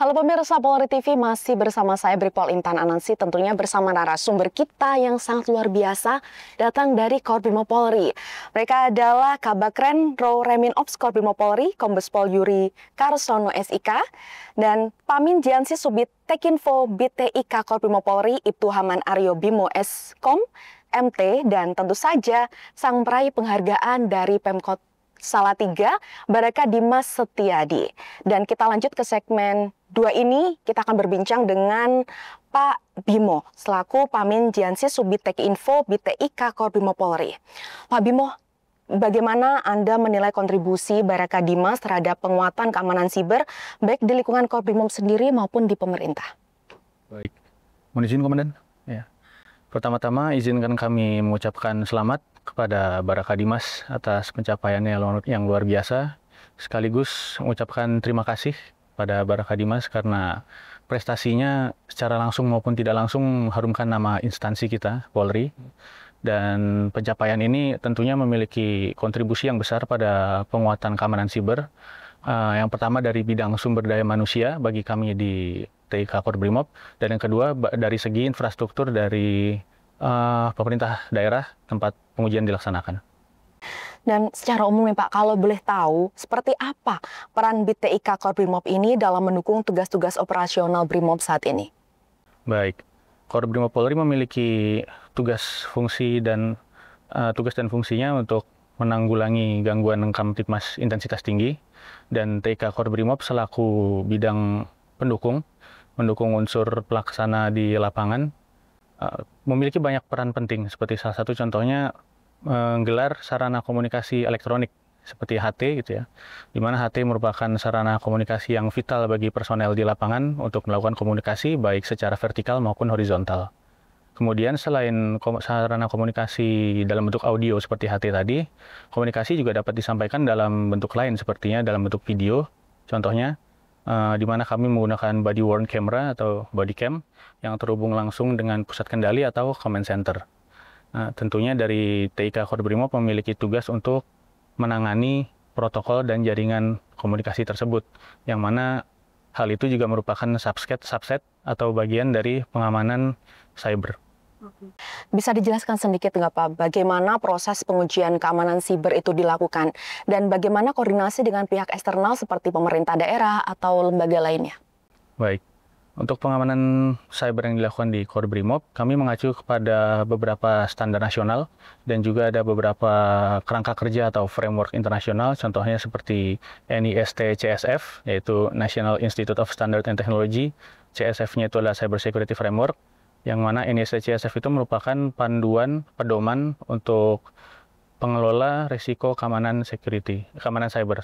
Halo pemirsa Polri TV, masih bersama saya Brigpol Intan Anansi, tentunya bersama narasumber kita yang sangat luar biasa, datang dari Korbrimop Polri. Mereka adalah Kabakren Ro Remin Ops Korbrimop Polri, Kombes Pol Yuri Karsono SIK, dan Pamin Jiansi Subit Tekinfo BTIK Korbrimop Polri, Ibtu Haman Aryo Bimo Skom MT, dan tentu saja sang peraih penghargaan dari Pemkot Salatiga, Baraka Dimas Setiadi. Dan kita lanjut ke segmen 2 ini, kita akan berbincang dengan Pak Bimo, selaku Pamin Jiansi Subit Tekinfo BTIK Korbrimop Polri. Pak Bimo, bagaimana Anda menilai kontribusi Baraka Dimas terhadap penguatan keamanan siber, baik di lingkungan Korbrimop sendiri maupun di pemerintah? Baik, mohon izin Komandan. Ya. Pertama-tama izinkan kami mengucapkan selamat kepada Baraka Dimas atas pencapaiannya yang luar biasa. Sekaligus mengucapkan terima kasih pada Baraka Dimas karena prestasinya secara langsung maupun tidak langsung mengharumkan nama instansi kita, Polri. Dan pencapaian ini tentunya memiliki kontribusi yang besar pada penguatan keamanan siber. Yang pertama dari bidang sumber daya manusia bagi kami di TIK Korbrimop, dan yang kedua dari segi infrastruktur dari pemerintah daerah tempat pengujian dilaksanakan. Dan secara umum nih Pak, kalau boleh tahu, seperti apa peran BTIK Korbrimop ini dalam mendukung tugas-tugas operasional Brimob saat ini? Baik, Korbrimop Polri memiliki tugas dan fungsinya untuk menanggulangi gangguan Kamtibmas intensitas tinggi, dan TIK Korbrimop selaku bidang mendukung unsur pelaksana di lapangan, memiliki banyak peran penting, seperti salah satu contohnya menggelar sarana komunikasi elektronik seperti HT gitu ya, di mana HT merupakan sarana komunikasi yang vital bagi personel di lapangan untuk melakukan komunikasi baik secara vertikal maupun horizontal. Kemudian selain sarana komunikasi dalam bentuk audio seperti HT tadi, komunikasi juga dapat disampaikan dalam bentuk lain sepertinya dalam bentuk video, contohnya di mana kami menggunakan body worn camera atau body cam yang terhubung langsung dengan pusat kendali atau command center. Nah, tentunya dari TIK Korbrimop memiliki tugas untuk menangani protokol dan jaringan komunikasi tersebut, yang mana hal itu juga merupakan subset atau bagian dari pengamanan cyber. Bisa dijelaskan sedikit nggak Pak, bagaimana proses pengujian keamanan siber itu dilakukan, dan bagaimana koordinasi dengan pihak eksternal seperti pemerintah daerah atau lembaga lainnya? Baik, untuk pengamanan cyber yang dilakukan di Korbrimop, kami mengacu kepada beberapa standar nasional dan juga ada beberapa kerangka kerja atau framework internasional, contohnya seperti NIST CSF, yaitu National Institute of Standard and Technology. CSF-nya itu adalah Cyber Security Framework, yang mana NIST CSF itu merupakan panduan pedoman untuk pengelola risiko keamanan cyber.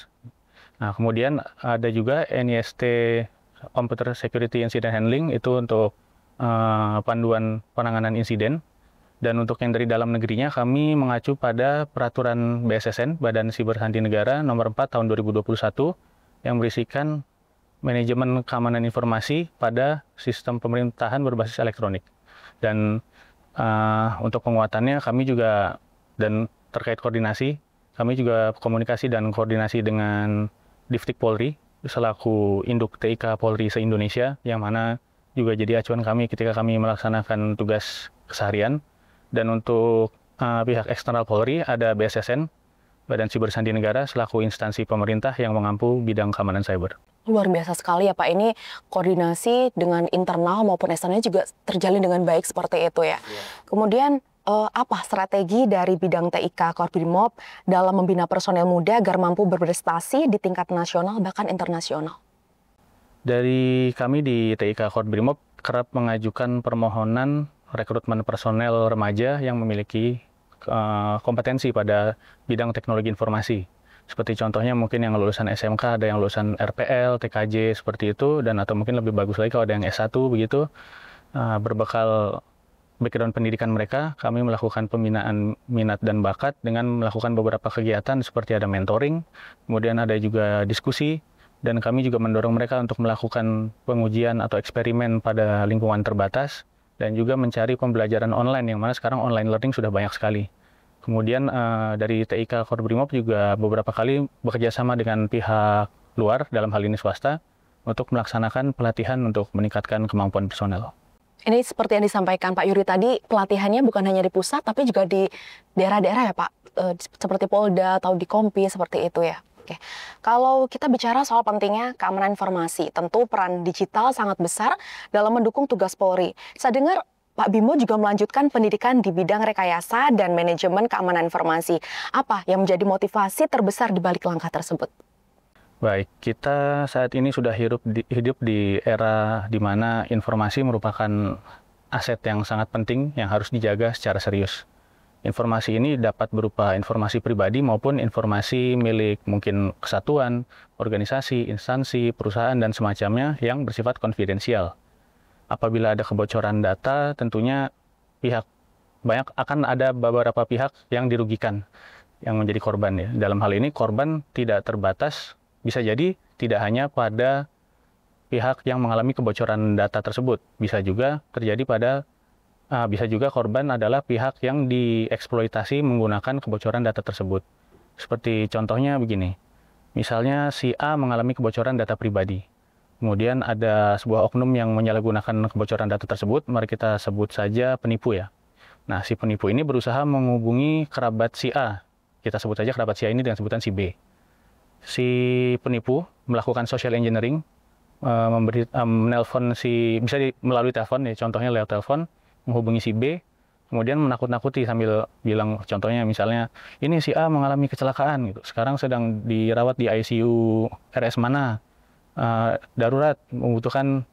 Nah, kemudian ada juga NIST Computer Security Incident Handling, itu untuk panduan penanganan insiden. Dan untuk yang dari dalam negerinya, kami mengacu pada peraturan BSSN, Badan Siber Sandi Negara nomor 4 tahun 2021, yang berisikan manajemen keamanan informasi pada sistem pemerintahan berbasis elektronik. Dan untuk penguatannya kami juga, dan terkait koordinasi, kami juga komunikasi dan koordinasi dengan Divtik Polri selaku induk TIK Polri se-Indonesia, yang mana juga jadi acuan kami ketika kami melaksanakan tugas keseharian. Dan untuk pihak eksternal Polri ada BSSN, Badan Siber Sandi Negara, selaku instansi pemerintah yang mengampu bidang keamanan cyber. Luar biasa sekali ya Pak, ini koordinasi dengan internal maupun eksternal juga terjalin dengan baik seperti itu ya. Kemudian apa strategi dari bidang TIK Korbrimop dalam membina personel muda agar mampu berprestasi di tingkat nasional bahkan internasional? Dari kami di TIK Korbrimop kerap mengajukan permohonan rekrutmen personel remaja yang memiliki kompetensi pada bidang teknologi informasi. Seperti contohnya mungkin yang lulusan SMK, ada yang lulusan RPL, TKJ, seperti itu, dan atau mungkin lebih bagus lagi kalau ada yang S1 begitu. Berbekal background pendidikan mereka, kami melakukan pembinaan minat dan bakat dengan melakukan beberapa kegiatan seperti ada mentoring, kemudian ada juga diskusi, dan kami juga mendorong mereka untuk melakukan pengujian atau eksperimen pada lingkungan terbatas, dan juga mencari pembelajaran online, yang mana sekarang online learning sudah banyak sekali. Kemudian dari TIK Korbrimop juga beberapa kali bekerja sama dengan pihak luar, dalam hal ini swasta, untuk melaksanakan pelatihan untuk meningkatkan kemampuan personel. Ini seperti yang disampaikan Pak Yuri tadi, pelatihannya bukan hanya di pusat, tapi juga di daerah-daerah ya Pak, seperti Polda atau di Kompi, seperti itu ya. Oke, kalau kita bicara soal pentingnya keamanan informasi, tentu peran digital sangat besar dalam mendukung tugas Polri. Saya dengar Pak Bimo juga melanjutkan pendidikan di bidang rekayasa dan manajemen keamanan informasi. Apa yang menjadi motivasi terbesar di balik langkah tersebut? Baik, kita saat ini sudah hidup di era di mana informasi merupakan aset yang sangat penting yang harus dijaga secara serius. Informasi ini dapat berupa informasi pribadi maupun informasi milik mungkin kesatuan, organisasi, instansi, perusahaan, dan semacamnya yang bersifat konfidensial. Apabila ada kebocoran data, tentunya akan ada beberapa pihak yang dirugikan, yang menjadi korban ya. Dalam hal ini korban tidak terbatas, bisa jadi tidak hanya pada pihak yang mengalami kebocoran data tersebut, bisa juga bisa juga korban adalah pihak yang dieksploitasi menggunakan kebocoran data tersebut. Seperti contohnya begini, misalnya si A mengalami kebocoran data pribadi, kemudian ada sebuah oknum yang menyalahgunakan kebocoran data tersebut, mari kita sebut saja penipu ya. Nah, si penipu ini berusaha menghubungi kerabat si A, kita sebut saja kerabat si A ini dengan sebutan si B. Si penipu melakukan social engineering, menelpon melalui telepon ya, contohnya lewat telepon, menghubungi si B, kemudian menakut-nakuti sambil bilang, contohnya misalnya, ini si A mengalami kecelakaan gitu, sekarang sedang dirawat di ICU RS mana, darurat, membutuhkan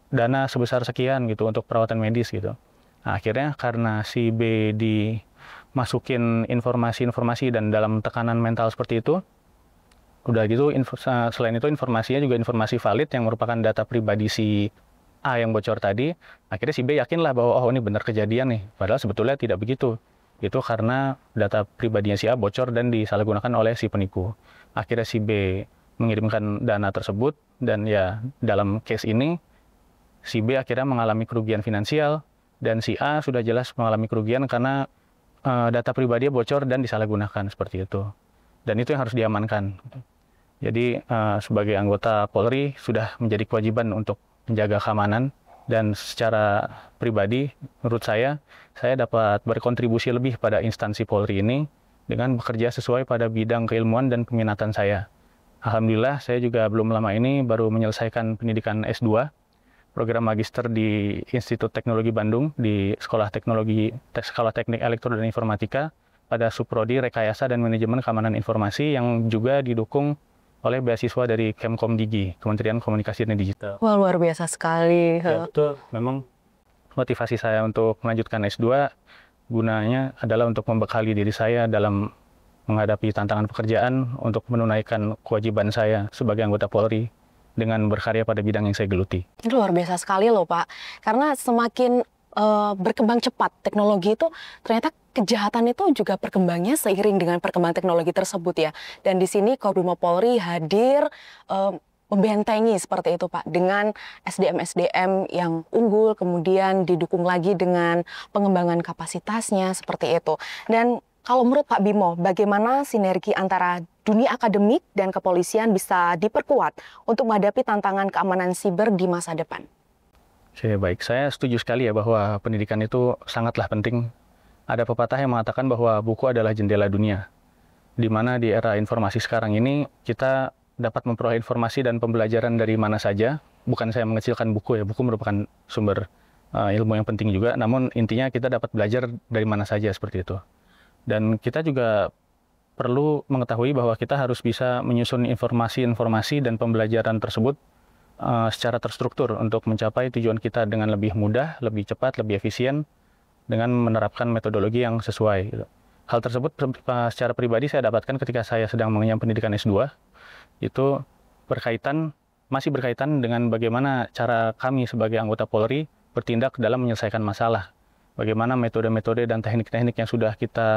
dana sebesar sekian gitu untuk perawatan medis gitu. Nah, akhirnya karena si B dimasukin informasi-informasi dan dalam tekanan mental seperti itu, udah gitu, selain itu informasinya juga informasi valid yang merupakan data pribadi si A yang bocor tadi, akhirnya si B yakinlah bahwa oh ini benar kejadian nih, padahal sebetulnya tidak begitu. Itu karena data pribadinya si A bocor dan disalahgunakan oleh si penipu. Akhirnya si B mengirimkan dana tersebut, dan ya dalam case ini si B akhirnya mengalami kerugian finansial, dan si A sudah jelas mengalami kerugian karena data pribadinya bocor dan disalahgunakan seperti itu. Dan itu yang harus diamankan. Jadi sebagai anggota Polri sudah menjadi kewajiban untuk menjaga keamanan, dan secara pribadi menurut saya dapat berkontribusi lebih pada instansi Polri ini dengan bekerja sesuai pada bidang keilmuan dan peminatan saya. Alhamdulillah saya juga belum lama ini baru menyelesaikan pendidikan S2, program magister di Institut Teknologi Bandung di Sekolah Teknik Elektro dan Informatika pada subprodi Rekayasa dan Manajemen Keamanan Informasi yang juga didukung oleh beasiswa dari Kemkomdigi, Kementerian Komunikasi dan Digital. Wah, luar biasa sekali. Ya, betul. Memang motivasi saya untuk melanjutkan S2 gunanya adalah untuk membekali diri saya dalam menghadapi tantangan pekerjaan untuk menunaikan kewajiban saya sebagai anggota Polri dengan berkarya pada bidang yang saya geluti. Ini luar biasa sekali loh Pak, karena semakin berkembang cepat teknologi itu, ternyata kejahatan itu juga berkembangnya seiring dengan perkembangan teknologi tersebut ya. Dan di sini Korbrimop Polri hadir membentengi seperti itu Pak, dengan SDM-SDM yang unggul, kemudian didukung lagi dengan pengembangan kapasitasnya seperti itu. Dan kalau menurut Pak Bimo, bagaimana sinergi antara dunia akademik dan kepolisian bisa diperkuat untuk menghadapi tantangan keamanan siber di masa depan? Baik, saya setuju sekali ya bahwa pendidikan itu sangatlah penting. Ada pepatah yang mengatakan bahwa buku adalah jendela dunia, di mana di era informasi sekarang ini kita dapat memperoleh informasi dan pembelajaran dari mana saja. Bukan saya mengecilkan buku ya, buku merupakan sumber ilmu yang penting juga, namun intinya kita dapat belajar dari mana saja seperti itu. Dan kita juga perlu mengetahui bahwa kita harus bisa menyusun informasi-informasi dan pembelajaran tersebut secara terstruktur untuk mencapai tujuan kita dengan lebih mudah, lebih cepat, lebih efisien, dengan menerapkan metodologi yang sesuai. Hal tersebut secara pribadi saya dapatkan ketika saya sedang mengenyam pendidikan S2, itu masih berkaitan dengan bagaimana cara kami sebagai anggota Polri bertindak dalam menyelesaikan masalah. Bagaimana metode-metode dan teknik-teknik yang sudah kita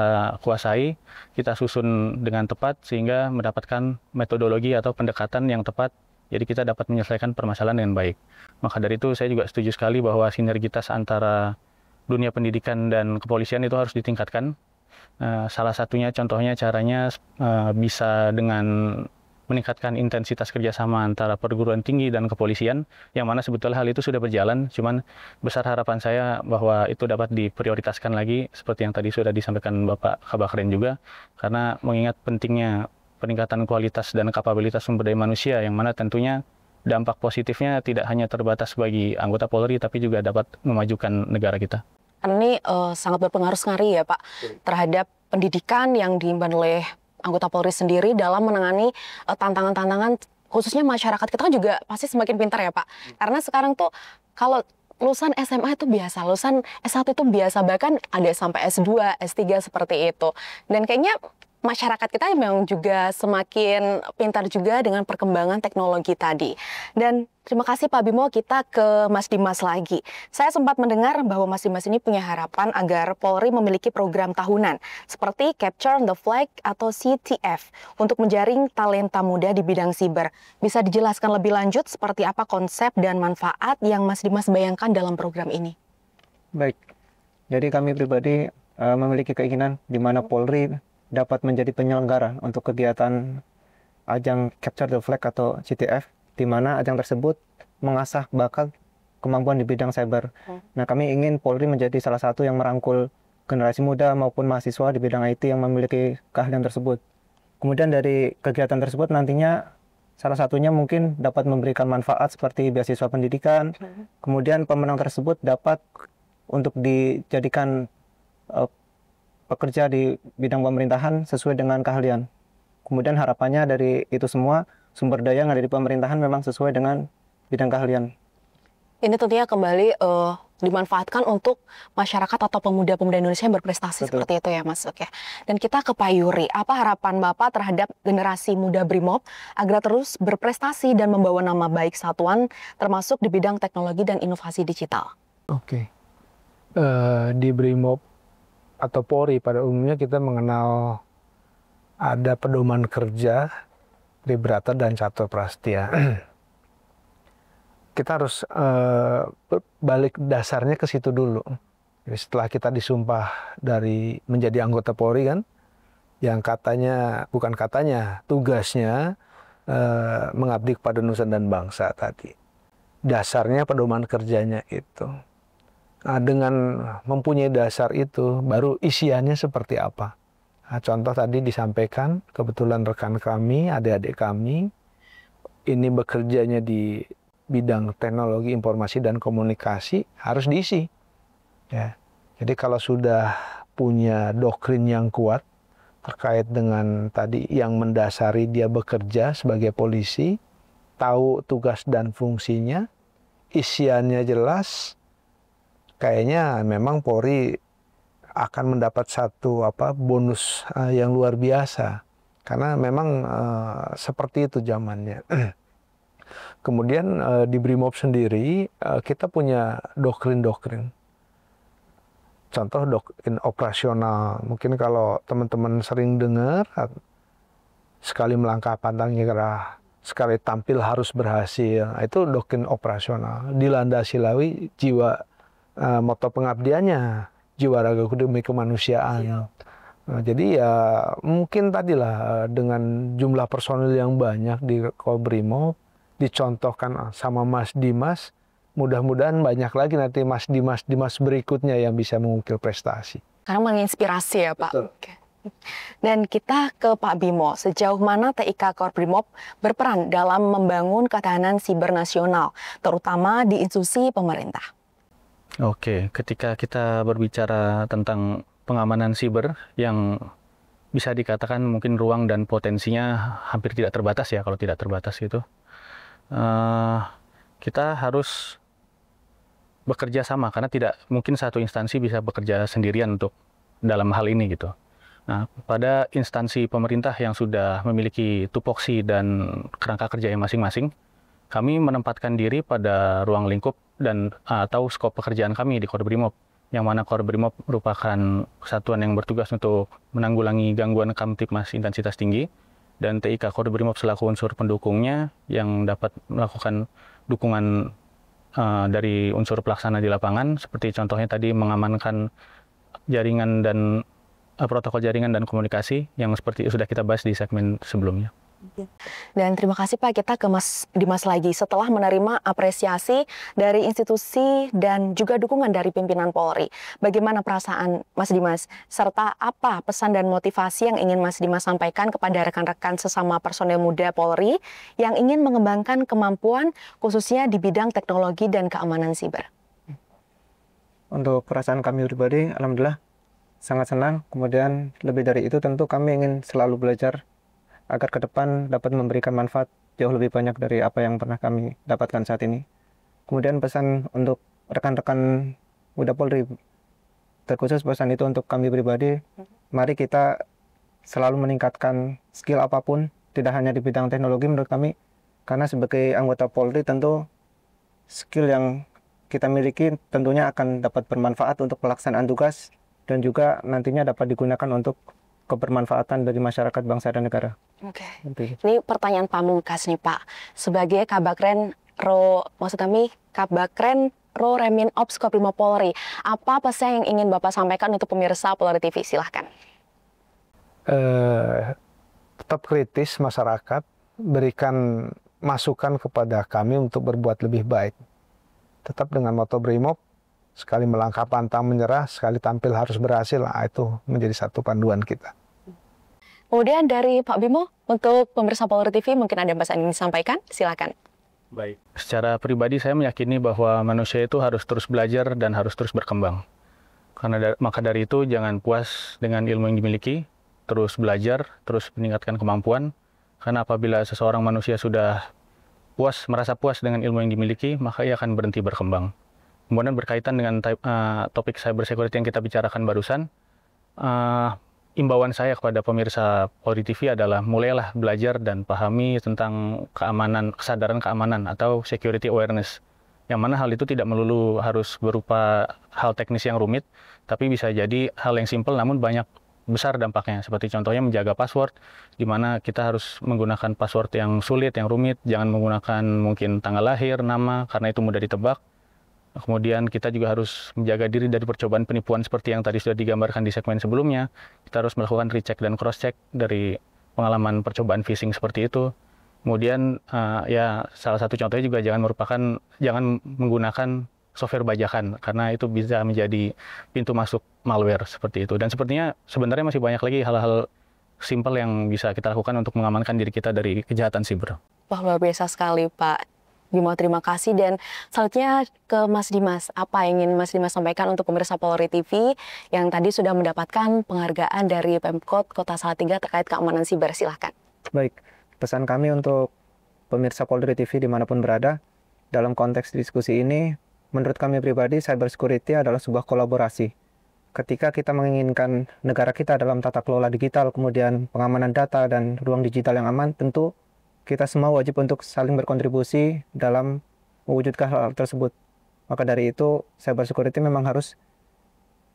kuasai, kita susun dengan tepat sehingga mendapatkan metodologi atau pendekatan yang tepat, jadi kita dapat menyelesaikan permasalahan dengan baik. Maka dari itu saya juga setuju sekali bahwa sinergitas antara dunia pendidikan dan kepolisian itu harus ditingkatkan. Salah satunya contohnya caranya bisa dengan meningkatkan intensitas kerjasama antara perguruan tinggi dan kepolisian, yang mana sebetulnya hal itu sudah berjalan, cuman besar harapan saya bahwa itu dapat diprioritaskan lagi, seperti yang tadi sudah disampaikan Bapak Kabakren juga, karena mengingat pentingnya peningkatan kualitas dan kapabilitas sumber daya manusia, yang mana tentunya dampak positifnya tidak hanya terbatas bagi anggota Polri, tapi juga dapat memajukan negara kita. Karena ini sangat berpengaruh sekali ya Pak terhadap pendidikan yang diimban oleh anggota Polri sendiri dalam menangani tantangan-tantangan, khususnya masyarakat kita kan juga pasti semakin pintar ya Pak. Karena sekarang tuh kalau lulusan SMA itu biasa, lulusan S1 itu biasa, bahkan ada sampai S2, S3 seperti itu. Dan kayaknya masyarakat kita memang juga semakin pintar juga dengan perkembangan teknologi tadi. Dan terima kasih Pak Bimo, kita ke Mas Dimas lagi. Saya sempat mendengar bahwa Mas Dimas ini punya harapan agar Polri memiliki program tahunan seperti Capture the Flag atau CTF untuk menjaring talenta muda di bidang siber. Bisa dijelaskan lebih lanjut seperti apa konsep dan manfaat yang Mas Dimas bayangkan dalam program ini? Baik, jadi kami pribadi memiliki keinginan di mana Polri dapat menjadi penyelenggara untuk kegiatan ajang Capture the Flag atau CTF, di mana ajang tersebut mengasah bakat kemampuan di bidang cyber. Nah, kami ingin Polri menjadi salah satu yang merangkul generasi muda maupun mahasiswa di bidang IT yang memiliki keahlian tersebut. Kemudian dari kegiatan tersebut nantinya salah satunya mungkin dapat memberikan manfaat seperti beasiswa pendidikan. Kemudian pemenang tersebut dapat untuk dijadikan pekerja di bidang pemerintahan sesuai dengan keahlian. Kemudian harapannya dari itu semua, sumber daya yang ada di pemerintahan memang sesuai dengan bidang keahlian. Ini tentunya kembali dimanfaatkan untuk masyarakat atau pemuda-pemuda Indonesia yang berprestasi. Betul. Seperti itu ya Mas. Oke. Dan kita ke Pak Yuri, apa harapan Bapak terhadap generasi muda BRIMOB agar terus berprestasi dan membawa nama baik satuan termasuk di bidang teknologi dan inovasi digital? Oke. Di BRIMOB atau Polri pada umumnya kita mengenal ada pedoman kerja, Tribrata dan Catur Prastya. Kita harus balik dasarnya ke situ dulu. Jadi setelah kita disumpah dari menjadi anggota Polri kan, yang tugasnya mengabdi kepada nusa dan bangsa tadi. Dasarnya pedoman kerjanya itu. Nah, dengan mempunyai dasar itu, baru isiannya seperti apa. Nah, contoh tadi disampaikan, kebetulan rekan kami, adik-adik kami, ini bekerjanya di bidang teknologi informasi dan komunikasi, harus diisi. Ya. Jadi kalau sudah punya doktrin yang kuat, terkait dengan tadi yang mendasari dia bekerja sebagai polisi, tahu tugas dan fungsinya, isiannya jelas, kayaknya memang Polri akan mendapat satu bonus yang luar biasa, karena memang seperti itu zamannya. Kemudian di BRIMOB sendiri kita punya doktrin-doktrin. Contoh doktrin operasional, mungkin kalau teman-teman sering dengar, sekali melangkah pantang nyerah, sekali tampil harus berhasil. Itu doktrin operasional. Dilandasi lawi jiwa moto pengabdiannya, jiwa raga demi kemanusiaan. Nah, jadi ya mungkin tadilah dengan jumlah personil yang banyak di Kobrimob, dicontohkan sama Mas Dimas, mudah-mudahan banyak lagi nanti Mas Dimas berikutnya yang bisa mengukir prestasi. Karena menginspirasi ya Pak. Betul. Oke. Dan kita ke Pak Bimo, sejauh mana TIK Kobrimob berperan dalam membangun ketahanan siber nasional, terutama di institusi pemerintah? Oke, ketika kita berbicara tentang pengamanan siber yang bisa dikatakan mungkin ruang dan potensinya hampir tidak terbatas ya, kalau tidak terbatas itu. Kita harus bekerja sama, karena tidak mungkin satu instansi bisa bekerja sendirian untuk dalam hal ini gitu. Nah, pada instansi pemerintah yang sudah memiliki tupoksi dan kerangka kerja yang masing-masing, kami menempatkan diri pada ruang lingkup dan atau skop pekerjaan kami di Kobrimob, yang mana Kobrimob merupakan kesatuan yang bertugas untuk menanggulangi gangguan Kamtibmas intensitas tinggi, dan TIK Kobrimob selaku unsur pendukungnya yang dapat melakukan dukungan dari unsur pelaksana di lapangan, seperti contohnya tadi mengamankan jaringan dan protokol jaringan dan komunikasi yang seperti sudah kita bahas di segmen sebelumnya. Dan terima kasih Pak, kita ke Mas Dimas lagi. Setelah menerima apresiasi dari institusi dan juga dukungan dari pimpinan Polri, bagaimana perasaan Mas Dimas? Serta apa pesan dan motivasi yang ingin Mas Dimas sampaikan kepada rekan-rekan sesama personel muda Polri yang ingin mengembangkan kemampuan khususnya di bidang teknologi dan keamanan siber? Untuk perasaan kami pribadi, alhamdulillah sangat senang. Kemudian lebih dari itu tentu kami ingin selalu belajar agar ke depan dapat memberikan manfaat jauh lebih banyak dari apa yang pernah kami dapatkan saat ini. Kemudian pesan untuk rekan-rekan muda Polri, terkhusus pesan itu untuk kami pribadi, mari kita selalu meningkatkan skill apapun, tidak hanya di bidang teknologi menurut kami, karena sebagai anggota Polri tentu skill yang kita miliki tentunya akan dapat bermanfaat untuk pelaksanaan tugas dan juga nantinya dapat digunakan untuk kebermanfaatan dari masyarakat, bangsa, dan negara. Oke. Nanti. Ini pertanyaan pamungkas nih Pak. Sebagai Kabakren Kabakren Ro Remin Ops Kobrimob Polri, apa pesan yang ingin Bapak sampaikan untuk pemirsa Polri TV? Silahkan. Tetap kritis masyarakat, berikan masukan kepada kami untuk berbuat lebih baik. Tetap dengan moto Brimob, sekali melangkah pantang menyerah, sekali tampil harus berhasil. Nah, itu menjadi satu panduan kita. Kemudian dari Pak Bimo, untuk pemirsa Polri TV mungkin ada pesan yang ingin disampaikan, silakan. Baik. Secara pribadi saya meyakini bahwa manusia itu harus terus belajar dan harus terus berkembang. Maka dari itu jangan puas dengan ilmu yang dimiliki, terus belajar, terus meningkatkan kemampuan. Karena apabila seseorang manusia sudah merasa puas dengan ilmu yang dimiliki, maka ia akan berhenti berkembang. Kemudian berkaitan dengan topik cyber security yang kita bicarakan barusan, imbauan saya kepada pemirsa Polri TV adalah mulailah belajar dan pahami tentang keamanan, kesadaran keamanan atau security awareness. Yang mana hal itu tidak melulu harus berupa hal teknis yang rumit, tapi bisa jadi hal yang simpel namun banyak besar dampaknya. Seperti contohnya menjaga password, di mana kita harus menggunakan password yang sulit, yang rumit, jangan menggunakan mungkin tanggal lahir, nama, karena itu mudah ditebak. Kemudian kita juga harus menjaga diri dari percobaan penipuan seperti yang tadi sudah digambarkan di segmen sebelumnya. Kita harus melakukan recheck dan cross-check dari pengalaman percobaan phishing seperti itu. Kemudian ya salah satu contohnya juga jangan menggunakan software bajakan karena itu bisa menjadi pintu masuk malware seperti itu. Dan sepertinya sebenarnya masih banyak lagi hal-hal simpel yang bisa kita lakukan untuk mengamankan diri kita dari kejahatan siber. Wah, luar biasa sekali Pak Bimo, terima kasih. Dan selanjutnya ke Mas Dimas, apa yang ingin Mas Dimas sampaikan untuk pemirsa Polri TV yang tadi sudah mendapatkan penghargaan dari Pemkot Kota Salatiga terkait keamanan siber? Silahkan. Baik, pesan kami untuk pemirsa Polri TV dimanapun berada, dalam konteks diskusi ini, menurut kami pribadi, cyber security adalah sebuah kolaborasi. Ketika kita menginginkan negara kita dalam tata kelola digital, kemudian pengamanan data dan ruang digital yang aman, tentu kita semua wajib untuk saling berkontribusi dalam mewujudkan hal tersebut. Maka dari itu, cyber security memang harus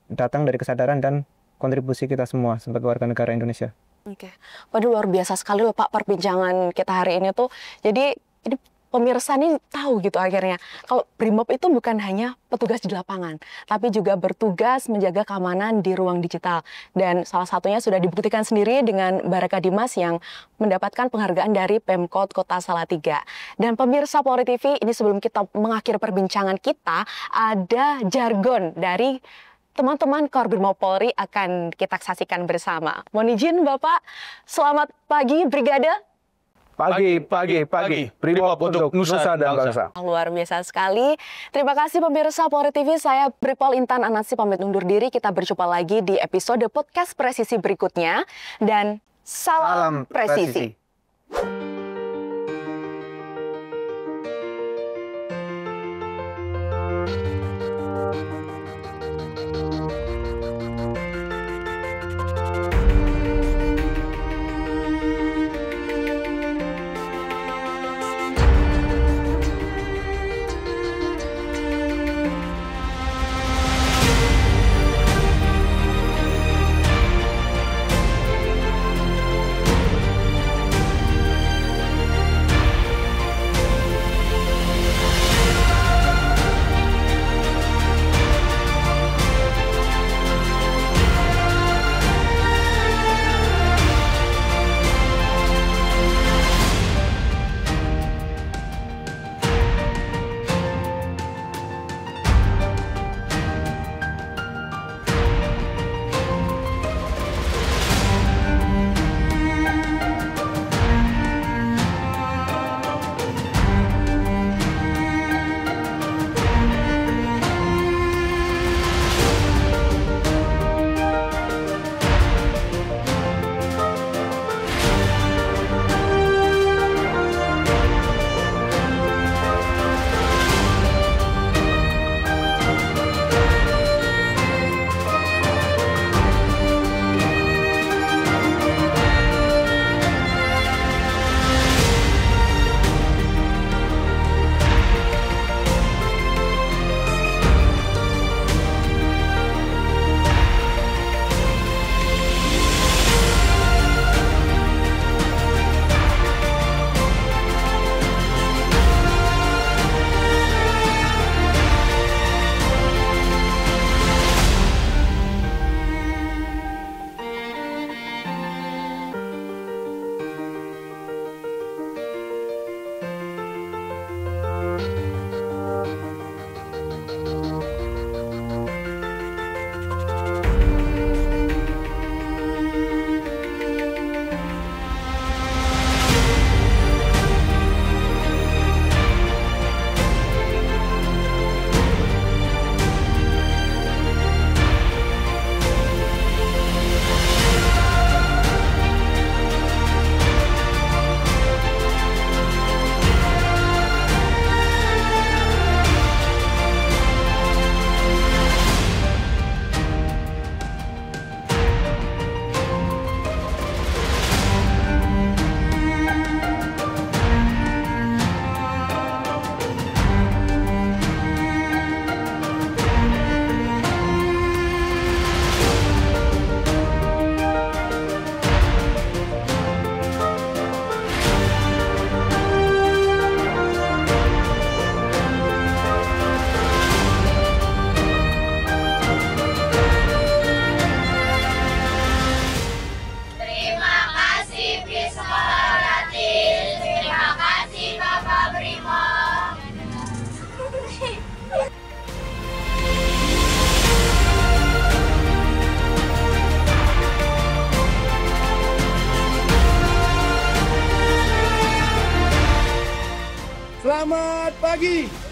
datang dari kesadaran dan kontribusi kita semua sebagai warga negara Indonesia. Oke, waduh luar biasa sekali loh Pak perbincangan kita hari ini tuh. Jadi ini pemirsa nih tahu gitu akhirnya kalau Brimob itu bukan hanya petugas di lapangan, tapi juga bertugas menjaga keamanan di ruang digital. Dan salah satunya sudah dibuktikan sendiri dengan Baraka Dimas yang mendapatkan penghargaan dari Pemkot Kota Salatiga. Dan pemirsa Polri TV, ini sebelum kita mengakhiri perbincangan kita, ada jargon dari teman-teman Korbrimop Polri akan kita saksikan bersama. Mohon izin Bapak, selamat pagi Brigade. Pagi, Brimob untuk Nusa dan Bangsa. Luar biasa sekali. Terima kasih pemirsa Polri TV. Saya Bripol Intan Anansi pamit undur diri. Kita berjumpa lagi di episode podcast presisi berikutnya. Dan salam presisi. Selamat pagi.